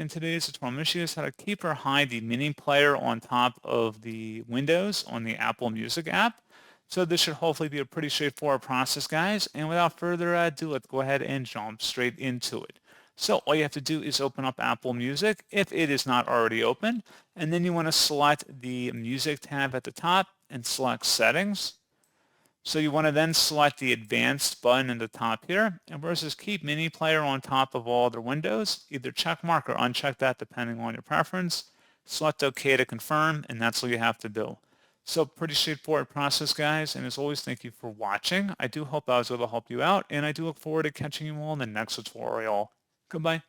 In today's tutorial, I'm going to show you guys how to keep or hide the mini player on top of the windows on the Apple Music app. So this should hopefully be a pretty straightforward process, guys. And without further ado, let's go ahead and jump straight into it. So all you have to do is open up Apple Music if it is not already open. And then you want to select the Music tab at the top and select Settings. So you want to then select the advanced button in the top here, and versus keep MiniPlayer on top of all other windows, either check mark or uncheck that depending on your preference. Select OK to confirm, and that's all you have to do. So pretty straightforward process, guys, and as always, thank you for watching. I do hope I was able to help you out, and I do look forward to catching you all in the next tutorial. Goodbye.